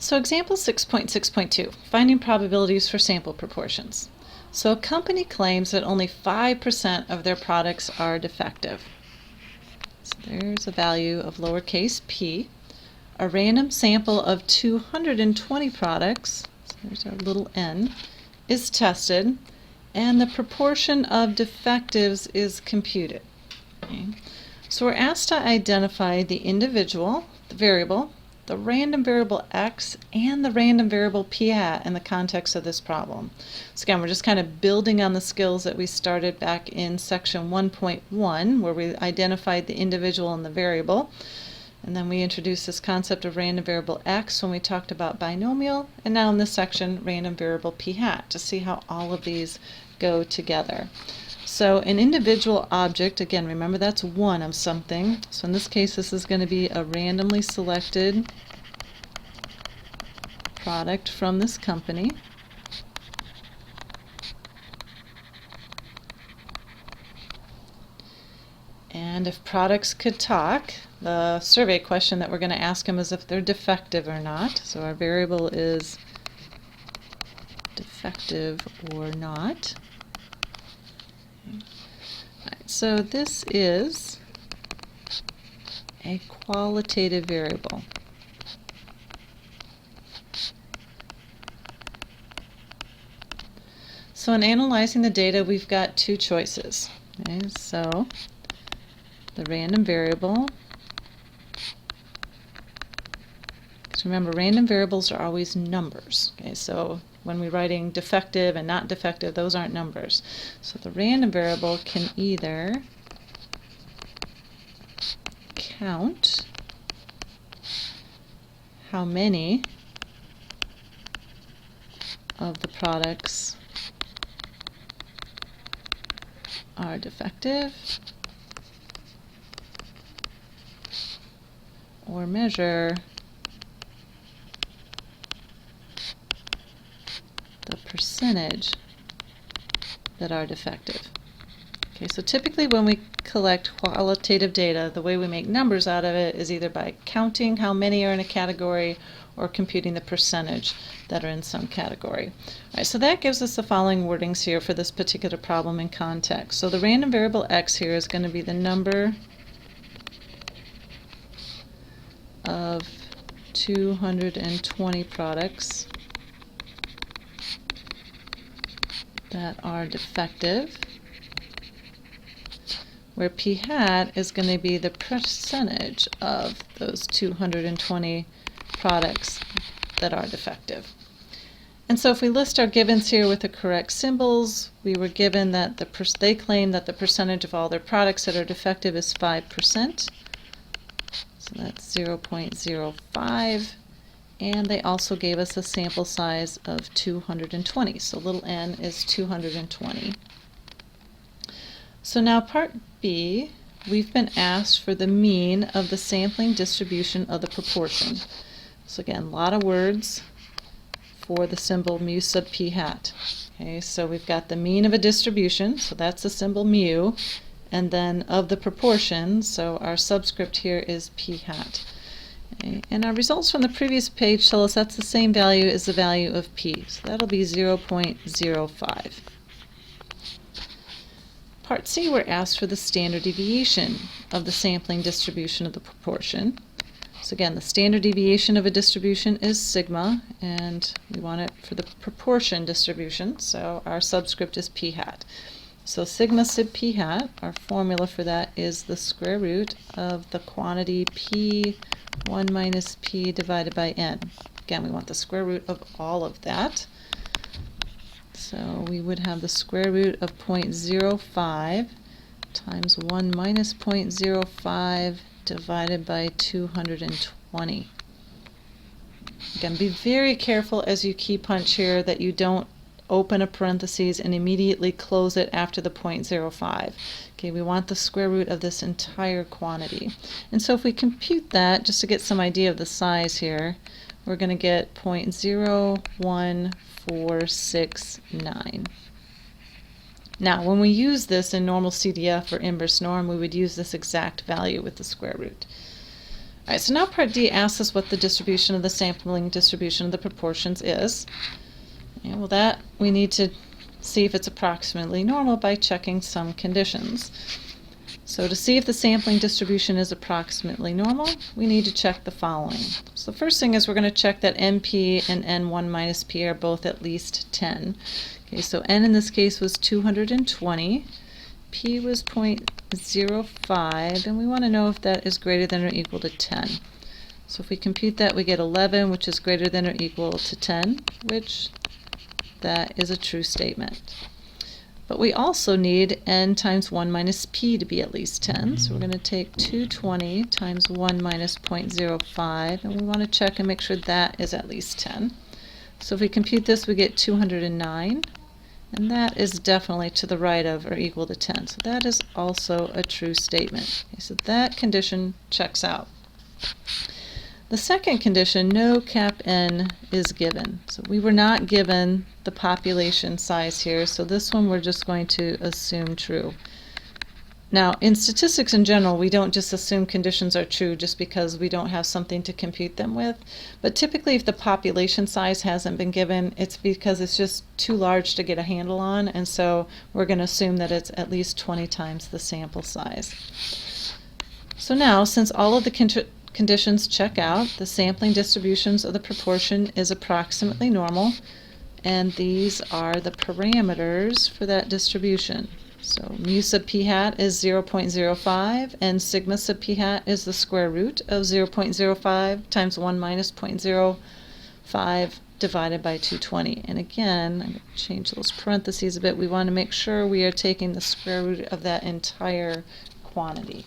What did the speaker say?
So example 6.6.2, finding probabilities for sample proportions. So a company claims that only 5% of their products are defective. So there's a value of lowercase p. A random sample of 220 products, so there's our little n, is tested, and the proportion of defectives is computed. Okay. So we're asked to identify the individual, the variable, the random variable x, and the random variable p hat in the context of this problem. So again, we're just kind of building on the skills that we started back in section 1.1, where we identified the individual and the variable. And then we introduced this concept of random variable x when we talked about binomial, and now in this section, random variable p hat, to see how all of these go together. So an individual object, again, remember that's one of something. So in this case, this is going to be a randomly selected product from this company. And if products could talk, the survey question that we're going to ask them is if they're defective or not. So our variable is defective or not. Right, so this is a qualitative variable. So in analyzing the data, we've got two choices. Okay, so the random variable, because remember, random variables are always numbers. Okay, so when we're writing defective and not defective, those aren't numbers. So the random variable can either count how many of the products are defective, or measure the percentage that are defective. Okay, so typically when we collect qualitative data, the way we make numbers out of it is either by counting how many are in a category or computing the percentage that are in some category. All right, so that gives us the following wordings here for this particular problem in context. So the random variable x here is going to be the number of 220 products that are defective, where p hat is going to be the percentage of those 220 products that are defective. And so if we list our givens here with the correct symbols, we were given that they claim that the percentage of all their products that are defective is 5%. So that's 0.05. And they also gave us a sample size of 220. So little n is 220. So now part B, we've been asked for the mean of the sampling distribution of the proportion. So again, a lot of words for the symbol mu sub p hat. Okay, so we've got the mean of a distribution, so that's the symbol mu, and then of the proportion, so our subscript here is p hat. Okay, and our results from the previous page tell us that's the same value as the value of p, so that'll be 0.05. Part C, we're asked for the standard deviation of the sampling distribution of the proportion. So again, the standard deviation of a distribution is sigma, and we want it for the proportion distribution, so our subscript is p hat. So sigma sub p hat, our formula for that is the square root of the quantity p1 minus p divided by n. Again, we want the square root of all of that. So we would have the square root of 0.05 times 1 minus 0.05 divided by 220. Again, be very careful as you key punch here that you don't open a parentheses and immediately close it after the 0.05. Okay, we want the square root of this entire quantity. And so if we compute that, just to get some idea of the size here, we're going to get 0.01469. Now, when we use this in normal CDF or inverse norm, we would use this exact value with the square root. All right, so now Part D asks us what the distribution of the sampling distribution of the proportions is. And well, that we need to see if it's approximately normal by checking some conditions. So to see if the sampling distribution is approximately normal, we need to check the following. So the first thing is we're going to check that NP and N1 minus P are both at least 10. Okay, so N in this case was 220, P was 0.05, and we want to know if that is greater than or equal to 10. So if we compute that, we get 11, which is greater than or equal to 10, which that is a true statement. But we also need N times 1 minus P to be at least 10. So we're going to take 220 times 1 minus 0.05, and we want to check and make sure that is at least 10. So if we compute this, we get 209, and that is definitely to the right of or equal to 10. So that is also a true statement. Okay, so that condition checks out. The second condition, no cap N is given. So we were not given the population size here, so this one we're just going to assume true. Now, in statistics in general, we don't just assume conditions are true just because we don't have something to compute them with. But typically, if the population size hasn't been given, it's because it's just too large to get a handle on, and so we're going to assume that it's at least 20 times the sample size. So now, since all of the conditions check out, the sampling distributions of the proportion is approximately normal, and these are the parameters for that distribution. So mu sub p hat is 0.05, and sigma sub p hat is the square root of 0.05 times 1 minus 0.05 divided by 220. And again, I'm going to change those parentheses a bit. We want to make sure we are taking the square root of that entire quantity.